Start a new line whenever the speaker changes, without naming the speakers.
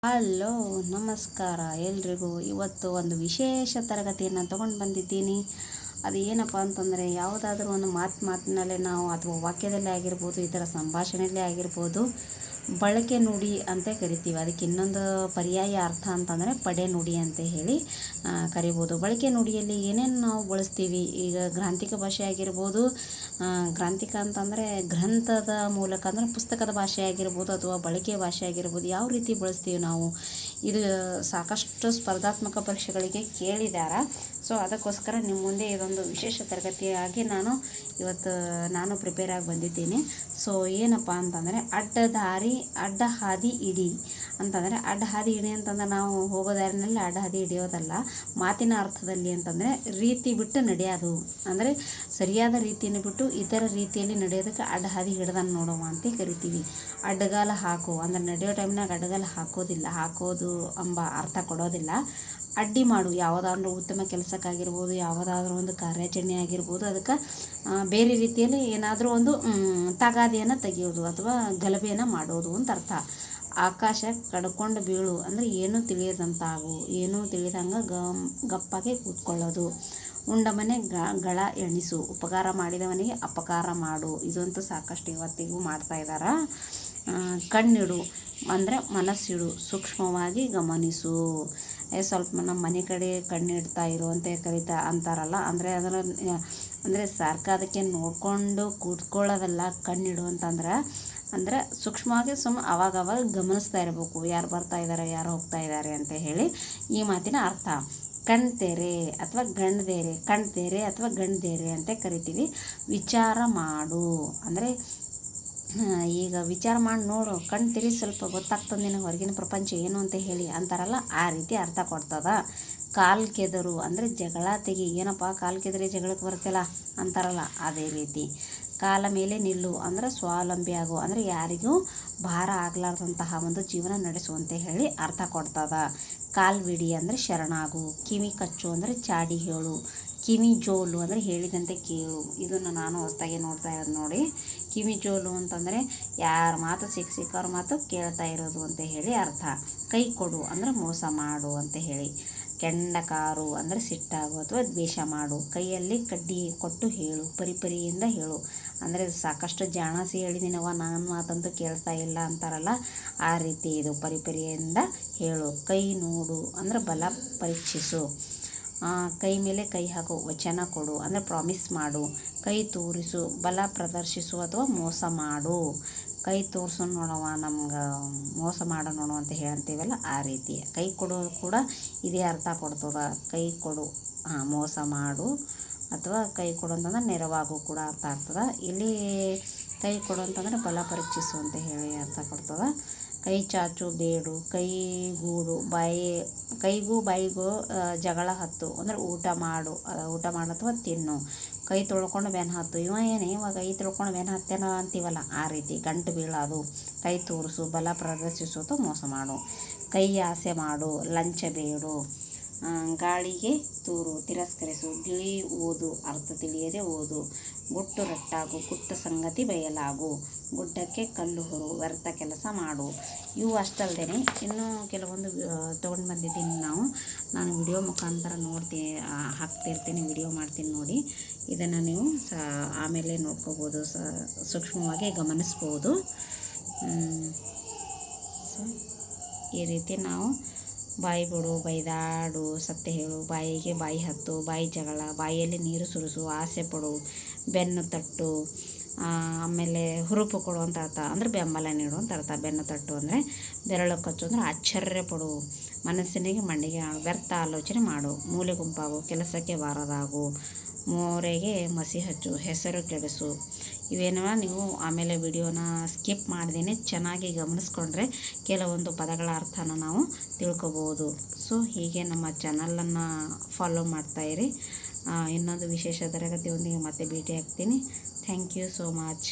Hello, ನಮಸ್ಕಾರ ಎಲ್ರಿಗೂ. ಇವತ್ತು ಒಂದು ವಿಶೇಷ ತರಗತಿಯನ್ನು ತಗೊಂಡು ಬಂದಿದ್ದೀನಿ. ಅದು ಏನಪ್ಪ ಅಂತಂದರೆ, ಯಾವುದಾದ್ರೂ ಒಂದು ಮಾತಿನಲ್ಲೇ ನಾವು ಅಥವಾ ವಾಕ್ಯದಲ್ಲೇ ಆಗಿರ್ಬೋದು, ಇದರ ಸಂಭಾಷಣೆಯಲ್ಲೇ ಆಗಿರ್ಬೋದು, ಬಳಕೆ ನುಡಿ ಅಂತ ಕರಿತೀವಿ. ಅದಕ್ಕೆ ಇನ್ನೊಂದು ಪರ್ಯಾಯ ಅರ್ಥ ಅಂತಂದರೆ ಪಡೆ ನುಡಿ ಅಂತ ಹೇಳಿ ಕರಿಬೋದು. ಬಳಕೆ ನುಡಿಯಲ್ಲಿ ಏನೇನು ನಾವು ಬಳಸ್ತೀವಿ, ಈಗ ಗ್ರಾಂಥಿಕ ಭಾಷೆ ಆಗಿರ್ಬೋದು, ಗ್ರಾಂಥಿಕ ಅಂತಂದರೆ ಗ್ರಂಥದ ಮೂಲಕ ಅಂದರೆ ಪುಸ್ತಕದ ಭಾಷೆ ಆಗಿರ್ಬೋದು ಅಥವಾ ಬಳಕೆ ಭಾಷೆ ಆಗಿರ್ಬೋದು, ಯಾವ ರೀತಿ ಬಳಸ್ತೀವಿ ನಾವು. ಇದು ಸಾಕಷ್ಟು ಸ್ಪರ್ಧಾತ್ಮಕ ಪರೀಕ್ಷೆಗಳಿಗೆ ಕೇಳಿದ್ದಾರೆ. ಸೊ ಅದಕ್ಕೋಸ್ಕರ ನಿಮ್ಮ ಮುಂದೆ ಇದೊಂದು ವಿಶೇಷ ತರಗತಿಯಾಗಿ ನಾನು ಪ್ರಿಪೇರ್ ಆಗಿ ಬಂದಿದ್ದೀನಿ. ಸೊ ಏನಪ್ಪ ಅಂತಂದರೆ ಅಡ್ಡ ಹಾದಿ ಇಡಿ ಅಂತಂದರೆ, ಅಡ್ಡ ಹಾದಿ ಇಡಿ ಅಂತಂದ್ರೆ ನಾವು ಹೋಗೋ ದಾರಿನಲ್ಲಿ ಅಡ್ಡ ಹಾದಿ ಹಿಡಿಯೋದಲ್ಲ. ಮಾತಿನ ಅರ್ಥದಲ್ಲಿ ಅಂತಂದರೆ ರೀತಿ ಬಿಟ್ಟು ನಡೆಯೋದು, ಅಂದರೆ ಸರಿಯಾದ ರೀತಿಯನ್ನು ಬಿಟ್ಟು ಇತರ ರೀತಿಯಲ್ಲಿ ನಡೆಯೋದಕ್ಕೆ ಅಡ್ಡ ಹಾದಿ ಹಿಡ್ದನ್ನು ನೋಡುವ ಅಂತ ಕರಿತೀವಿ. ಅಡ್ಡಗಾಲ ಹಾಕು ಅಂದರೆ ನಡೆಯೋ ಟೈಮ್ನಾಗ ಅಡ್ಡಗಾಲ ಹಾಕೋದು ಎಂಬ ಅರ್ಥ ಕೊಡೋದಿಲ್ಲ. ಅಡ್ಡಿ ಮಾಡು, ಯಾವುದಾದ್ರೂ ಉತ್ತಮ ಕೆಲಸಕ್ಕಾಗಿರ್ಬೋದು, ಯಾವುದಾದ್ರೂ ಒಂದು ಕಾರ್ಯಾಚರಣೆ ಆಗಿರ್ಬೋದು, ಅದಕ್ಕೆ ಬೇರೆ ರೀತಿಯಲ್ಲಿ ಏನಾದರೂ ಒಂದು ತಗಾದೆಯನ್ನು ತೆಗೆಯೋದು ಅಥವಾ ಗಲಭೆಯನ್ನು ಮಾಡೋದು ಅಂತ ಅರ್ಥ. ಆಕಾಶ ಕಡ್ಕೊಂಡು ಬೀಳು ಅಂದರೆ ಏನೂ ತಿಳಿಯದಂತಾಗು, ಏನೂ ತಿಳಿದಂಗೆ ಗಪ್ಪಾಗೆ ಕೂತ್ಕೊಳ್ಳೋದು. ಉಂಡ ಮನೆ ಗಳ ಎಣಿಸು, ಉಪಕಾರ ಮಾಡಿದವನಿಗೆ ಅಪಕಾರ ಮಾಡು. ಇದಂತೂ ಸಾಕಷ್ಟು ಇವತ್ತಿಗೂ ಮಾಡ್ತಾಯಿದ್ದಾರೆ. ಕಣ್ಣಿಡು ಅಂದರೆ ಮನಸ್ಸಿಡು, ಸೂಕ್ಷ್ಮವಾಗಿ ಗಮನಿಸು. ಸ್ವಲ್ಪ ನಮ್ಮ ಮನೆ ಕಡೆ ಕಣ್ಣಿಡ್ತಾ ಇರು ಅಂತ ಅಂತಾರಲ್ಲ, ಅಂದರೆ ಅದಕ್ಕೆ ನೋಡಿಕೊಂಡು ಕೂತ್ಕೊಳ್ಳೋದಲ್ಲ. ಕಣ್ಣಿಡು ಅಂದರೆ ಸೂಕ್ಷ್ಮವಾಗಿ ಅವಾಗವಾಗ ಗಮನಿಸ್ತಾ ಇರಬೇಕು, ಯಾರು ಬರ್ತಾ ಇದ್ದಾರೆ, ಯಾರು ಹೋಗ್ತಾ ಇದ್ದಾರೆ ಅಂತ ಹೇಳಿ ಈ ಮಾತಿನ ಅರ್ಥ. ಕಣ್ತೆರೆ ಅಥವಾ ಗಣ್ದೇರೆ ಅಂತ ಕರಿತೀವಿ. ವಿಚಾರ ಮಾಡು ಅಂದರೆ ಈಗ ವಿಚಾರ ಮಾಡಿ ನೋಡು, ಕಣ್ ತೆರಿ, ಸ್ವಲ್ಪ ಗೊತ್ತಾಗ್ತದೆ ನಿನಗೆ ಹೊರಗಿನ ಪ್ರಪಂಚ ಏನು ಅಂತ ಹೇಳಿ ಅಂತಾರಲ್ಲ, ಆ ರೀತಿ ಅರ್ಥ ಕೊಡ್ತದ. ಕಾಲು ಕೆದರು ಅಂದರೆ ಜಗಳ ತೆಗಿ. ಏನಪ್ಪ ಕಾಲು ಕೆದರಿ ಜಗಳಕ್ಕೆ ಬರ್ತಿಲ್ಲ ಅಂತಾರಲ್ಲ, ಅದೇ ರೀತಿ. ಕಾಲ ಮೇಲೆ ನಿಲ್ಲು ಅಂದರೆ ಸ್ವಾವಲಂಬಿ ಆಗು, ಅಂದರೆ ಯಾರಿಗೂ ಭಾರ ಆಗಲಾರ್ದಂತಹ ಒಂದು ಜೀವನ ನಡೆಸುವಂತೆ ಹೇಳಿ ಅರ್ಥ ಕೊಡ್ತದ. ಕಾಲ್ಬಿಡಿ ಅಂದರೆ ಶರಣಾಗು. ಕಿವಿ ಕಚ್ಚು ಅಂದರೆ ಚಾಡಿ ಹೇಳು. ಕಿವಿ ಜೋಲು ಅಂದರೆ ಹೇಳಿದಂತೆ ಕೇಳು. ಇದನ್ನು ನಾನು ಹೊಸದಾಗಿ ನೋಡ್ತಾ ಇರೋದು ನೋಡಿ. ಕಿವಿ ಜೋಲು ಅಂತಂದರೆ ಯಾರ ಮಾತು ಸಿಕ್ಕವ್ರ ಮಾತು ಕೇಳ್ತಾ ಇರೋದು ಅಂತ ಹೇಳಿ ಅರ್ಥ. ಕೈ ಕೊಡು ಅಂದರೆ ಮೋಸ ಮಾಡು ಅಂತ ಹೇಳಿ. ಕೆಂಡಕಾರು ಅಂದರೆ ಸಿಟ್ಟಾಗು ಅಥವಾ ದ್ವೇಷ ಮಾಡು. ಕೈಯಲ್ಲಿ ಕಡ್ಡಿ ಕೊಟ್ಟು ಹೇಳು, ಪರಿಪರಿಯಿಂದ ಹೇಳು. ಅಂದರೆ ಸಾಕಷ್ಟು ಜಾಣಸಿ ಹೇಳಿದ್ದೀನವ, ನನ್ನ ಮಾತಂತೂ ಕೇಳ್ತಾ ಇಲ್ಲ ಅಂತಾರಲ್ಲ, ಆ ರೀತಿ ಇದು ಪರಿಪರಿಯಿಂದ ಹೇಳು. ಕೈ ನೋಡು ಅಂದರೆ ಬಲ ಪರೀಕ್ಷಿಸು. ಕೈ ಮೇಲೆ ಕೈ ಹಾಕು, ವಚನ ಕೊಡು ಅಂದರೆ ಪ್ರಾಮಿಸ್ ಮಾಡು. ಕೈ ತೋರಿಸು, ಬಲ ಪ್ರದರ್ಶಿಸು ಅಥವಾ ಮೋಸ ಮಾಡು. ಕೈ ತೋರಿಸು ನೋಡವ, ನಮ್ಗೆ ಮೋಸ ಮಾಡೋ ನೋಡು ಅಂತ ಹೇಳ್ತೀವಲ್ಲ, ಆ ರೀತಿ. ಕೈ ಕೊಡು ಕೂಡ ಇದೇ ಅರ್ಥ ಕೊಡ್ತದ. ಕೈ ಕೊಡು, ಮೋಸ ಮಾಡು ಅಥವಾ ಕೈ ಕೊಡು ಅಂತಂದ್ರೆ ನೆರವಾಗು ಕೂಡ ಅರ್ಥ ಆಗ್ತದೆ. ಇಲ್ಲಿ ಕೈ ಕೊಡು ಅಂತಂದರೆ ಬಲ ಪರೀಕ್ಷಿಸು ಅಂತ ಹೇಳಿ ಅರ್ಥ ಕೊಡ್ತದೆ. ಕೈ ಚಾಚು ಬೇಡು, ಕೈಗೂಡು, ಕೈಗೂ ಬಾಯಿಗೂ ಜಗಳ ಹತ್ತು ಅಂದರೆ ಊಟ ಮಾಡು ಅಥವಾ ತಿನ್ನು. ಕೈ ತೊಳ್ಕೊಂಡು ಬೆನ್ನು ಹತ್ತು, ಇವಾಗ ಕೈ ತೊಳ್ಕೊಂಡು ಬೆನ್ನು ಹತ್ತೇನೋ ಅಂತೀವಲ್ಲ, ಆ ರೀತಿ. ಗಂಟು ಬೀಳೋದು. ಕೈ ತೋರಿಸು, ಬಲ ಪ್ರದರ್ಶಿಸು ಅಥವಾ ಮೋಸ ಮಾಡು. ಕೈ ಆಸೆ ಮಾಡು, ಲಂಚ ಬೇಡು. ಗಾಳಿಗೆ ತೂರು, ತಿರಸ್ಕರಿಸು. ಗಿಳಿ ಓದು, ಅರ್ಥ ತಿಳಿಯದೆ ಓದು. ಗುಟ್ಟು ರಟ್ಟಾಗು, ಗುಟ್ಟ ಸಂಗತಿ ಬಯಲಾಗು. ಗುಡ್ಡಕ್ಕೆ ಕಲ್ಲು ಹೊರು, ವ್ಯರ್ಥ ಕೆಲಸ ಮಾಡು. ಇವು ಅಷ್ಟಲ್ಲದೆ ಇನ್ನೂ ಕೆಲವೊಂದು ತೊಗೊಂಡು ಬಂದಿದ್ದೀನಿ. ನಾನು ವಿಡಿಯೋ ಮುಖಾಂತರ ಹಾಕ್ತಿರ್ತೀನಿ, ವಿಡಿಯೋ ಮಾಡ್ತೀನಿ ನೋಡಿ. ಇದನ್ನು ನೀವು ಆಮೇಲೆ ನೋಡ್ಕೋಬೋದು, ಸೂಕ್ಷ್ಮವಾಗಿ ಗಮನಿಸ್ಬೋದು. ಸೊ ಈ ರೀತಿ ನಾವು ಬಾಯಿ ಬಿಡು, ಬೈದಾಡು, ಸತ್ಯ ಹೇಳು, ಬಾಯಿಗೆ ಬಾಯಿ ಹತ್ತು, ಬಾಯಿ ಜಗಳ, ಬಾಯಿಯಲ್ಲಿ ನೀರು ಸುರಿಸು, ಆಸೆ ಪಡು, ಬೆನ್ನು ತಟ್ಟು, ಆಮೇಲೆ ಹುರುಪು ಕೊಡು ಅಂತ ಅರ್ಥ ಅಂದರೆ ಬೆಂಬಲ ನೀಡು ಅಂತ ಅರ್ಥ. ಬೆನ್ನು ತಟ್ಟು ಅಂದರೆ ಬೆರಳು ಕಚ್ಚು ಅಂದರೆ ಆಶ್ಚರ್ಯ ಪಡು. ಮನಸ್ಸಿನಿಗೆ ಮಂಡಿಗೆ ವ್ಯರ್ಥ ಆಲೋಚನೆ ಮಾಡು. ಮೂಲೆ ಗುಂಪಾಗು, ಕೆಲಸಕ್ಕೆ ಬಾರದಾಗು. ಮೋರೆಗೆ ಮಸಿ ಹಚ್ಚು, ಹೆಸರು ಕೆಡಿಸು. ಇವೇನವ ನೀವು ಆಮೇಲೆ ವಿಡಿಯೋನ ಸ್ಕಿಪ್ ಮಾಡ್ದೇನೆ ಚೆನ್ನಾಗಿ ಗಮನಿಸ್ಕೊಂಡ್ರೆ ಕೆಲವೊಂದು ಪದಗಳ ಅರ್ಥನ ನಾವು ತಿಳ್ಕೊಬೋದು. ಸೊ ಹೀಗೆ ನಮ್ಮ ಚಾನಲನ್ನು ಫಾಲೋ ಮಾಡ್ತಾಯಿರಿ. ಇನ್ನೊಂದು ವಿಶೇಷ ತರಗತಿಯೊಂದಿಗೆ ಮತ್ತೆ ಭೇಟಿ ಆಗ್ತೀನಿ. Thank you so much.